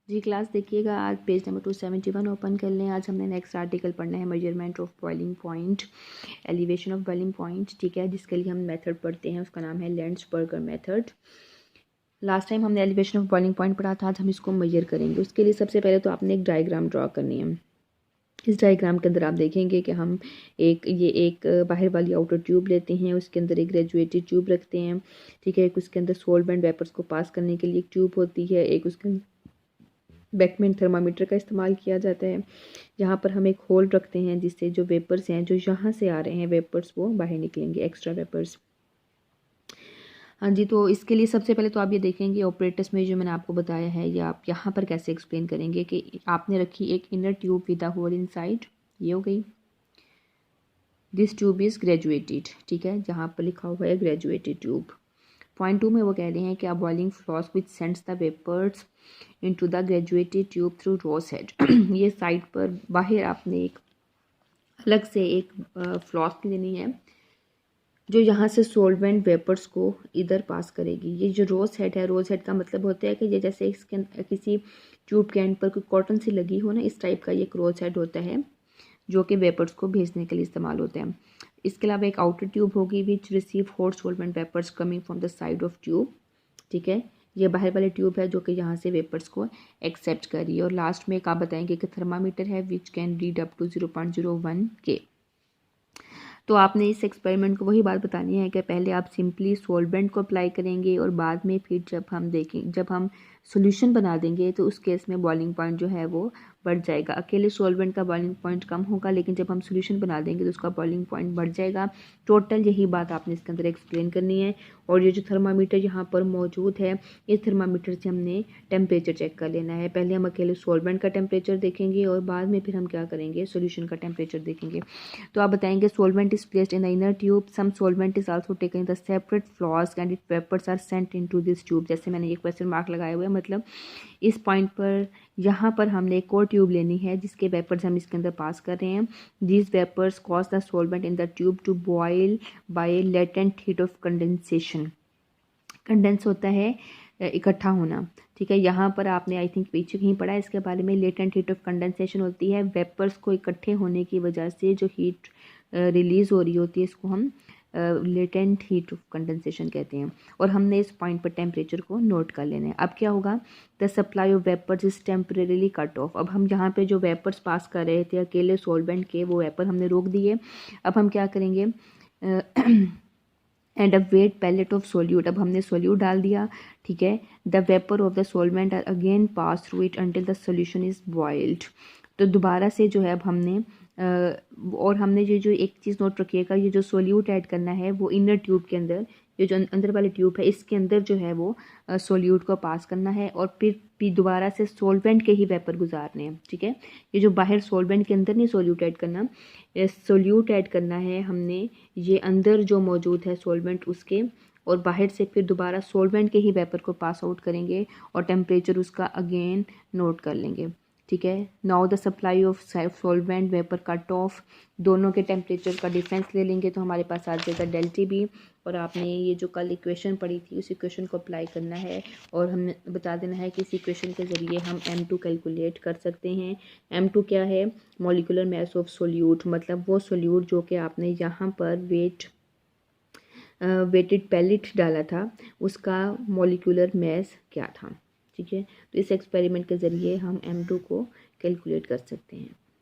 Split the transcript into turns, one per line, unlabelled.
जी class देखिएगा, आज page number 271 open कर लें। आज हमने नेक्स्ट आर्टिकल पढ़ना है measurement of boiling point, elevation of boiling point. ठीक है, जिसके लिए हम मेथड पढ़ते हैं, उसका नाम है लैंड्सबर्गर मेथड। लास्ट टाइम हमने एलिवेशन ऑफ बॉइलिंग पॉइंट पढ़ा था, आज हम इसको मेजर करेंगे। उसके लिए सबसे पहले तो आपने एक डायग्राम ड्रॉ करनी है। इस डायग्राम के अंदर आप देखेंगे कि हम एक बाहर वाली आउटर ट्यूब लेते हैं, उसके अंदर एक ग्रेजुएटेड ट्यूब रखते हैं। ठीक है, एक उसके अंदर सॉल्वेंट वेपर्स को पास करने के लिए एक ट्यूब होती है, एक उसके बेकमैन थर्मामीटर का इस्तेमाल किया जाता है। यहाँ पर हम एक होल रखते हैं जिससे जो वेपर्स हैं जो यहाँ से आ रहे हैं वेपर्स वो बाहर निकलेंगे, एक्स्ट्रा वेपर्स। हाँ जी, तो इसके लिए सबसे पहले तो आप ये देखेंगे ऑपरेटर्स में जो मैंने आपको बताया है, ये आप यहाँ पर कैसे एक्सप्लेन करेंगे कि आपने रखी एक inner tube with a hole inside, ये हो गई। दिस ट्यूब इज़ ग्रेजुएटेड, ठीक है, जहाँ पर लिखा हुआ है ग्रेजुएटेड ट्यूब। पॉइंट 2 में वो कह रहे हैं कि a boiling flask which sends the vapors into the graduated tube through rose head। ये साइड पर बाहर आपने एक अलग से एक फ्लास्क लेनी है जो यहाँ से सॉल्वेंट वेपर्स को इधर पास करेगी। ये जो रोज हेड है, रोज हेड का मतलब होता है कि ये जैसे इसके किसी ट्यूब के एंड पर कोई कॉटन सी लगी हो ना, इस टाइप का ये एक रोज हेड होता है जो कि वेपर्स को भेजने के लिए इस्तेमाल होते हैं। इसके अलावा एक आउटर ट्यूब होगी which receive hot solvent vapours coming from the side of tube. ठीक है, ये बाहर वाली ट्यूब है जो कि यहाँ से वेपर्स को एक्सेप्ट कर रही है। और लास्ट में एक आप बताएंगे कि थर्मामीटर है which can read up to 0.01 K. तो आपने इस एक्सपेरिमेंट को वही बात बतानी है कि पहले आप सिंपली सॉल्वेंट को अप्लाई करेंगे और बाद में फिर जब हम सॉल्यूशन बना देंगे तो उस केस में बॉइलिंग पॉइंट जो है वो बढ़ जाएगा। अकेले सॉल्वेंट का बॉइलिंग पॉइंट कम होगा, लेकिन जब हम सॉल्यूशन बना देंगे तो उसका बॉइलिंग पॉइंट बढ़ जाएगा। टोटल यही बात आपने इसके अंदर एक्सप्लेन करनी है। और ये जो थर्मामीटर यहाँ पर मौजूद है, इस थर्मामीटर से हमने टेम्परेचर चेक कर लेना है। पहले हम अकेले सॉल्वेंट का टेम्परेचर देखेंगे और बाद में फिर हम क्या करेंगे, सॉल्यूशन का टेम्परेचर देखेंगे। तो आप बताएंगे solvent is placed in the inner tube, some solvent is also taken in the separate flask and it vapours are sent into this tube. जैसे मैंने ये क्वेश्चन मार्क लगाए हुए हैं, मतलब इस पॉइंट पर यहाँ पर हमने एक और ट्यूब लेनी है जिसके वेपर्स हम इसके अंदर पास कर रहे हैं। These vapours cause the solvent in the tube to boil by latent heat of condensation. Condense होता है इकट्ठा होना। ठीक है, यहाँ पर आपने आई थिंक पीछे कहीं पढ़ा है इसके बारे में। लेटेंट हीट ऑफ कंडेंसेशन होती है वेपर्स को इकट्ठे होने की वजह से जो हीट रिलीज हो रही होती है, इसको हम लेटेंट हीट ऑफ कंडेंसेशन कहते हैं। और हमने इस पॉइंट पर टेम्परेचर को नोट कर लेना है। अब क्या होगा, the supply of vapours is temporarily cut off. अब हम यहाँ पे जो वेपर्स पास कर रहे थे अकेले सॉल्वेंट के, वो वेपर हमने रोक दिए। अब हम क्या करेंगे, and a wet pellet of solute. अब हमने सोल्यूट डाल दिया। ठीक है, the vapour of the solvent are again pass through it until the solution is boiled. तो दोबारा से जो है अब हमने और हमने ये जो एक चीज़ नोट रखिएगा, ये जो सोल्यूट ऐड करना है वो इनर ट्यूब के अंदर, ये जो अंदर वाली ट्यूब है इसके अंदर जो है वो सोल्यूट को पास करना है और फिर दोबारा से सॉल्वेंट के ही वेपर गुजारने हैं। ठीक है, ये जो बाहर सॉल्वेंट के अंदर नहीं सोल्यूट ऐड करना, सोल्यूट ऐड करना है हमने ये अंदर जो मौजूद है सॉल्वेंट उसके, और बाहर से फिर दोबारा सॉल्वेंट के ही वेपर को पास आउट करेंगे और टेम्परेचर उसका अगेन नोट कर लेंगे। ठीक है, now the supply of solvent vapour cut off, दोनों के टेम्परेचर का डिफरेंस ले लेंगे तो हमारे पास आ जाएगा डेल टी बी। और आपने ये जो कल इक्वेशन पढ़ी थी उस इक्वेशन को अप्लाई करना है और हमने बता देना है कि इस इक्वेशन के ज़रिए हम M2 कैलकुलेट कर सकते हैं। M2 क्या है, मॉलिक्यूलर मास ऑफ सोल्यूट, मतलब वो सोल्यूट जो कि आपने यहाँ पर वेटेड पैलेट डाला था उसका मॉलिक्यूलर मास क्या था। ठीक है, तो इस एक्सपेरिमेंट के ज़रिए हम M2 को कैलकुलेट कर सकते हैं।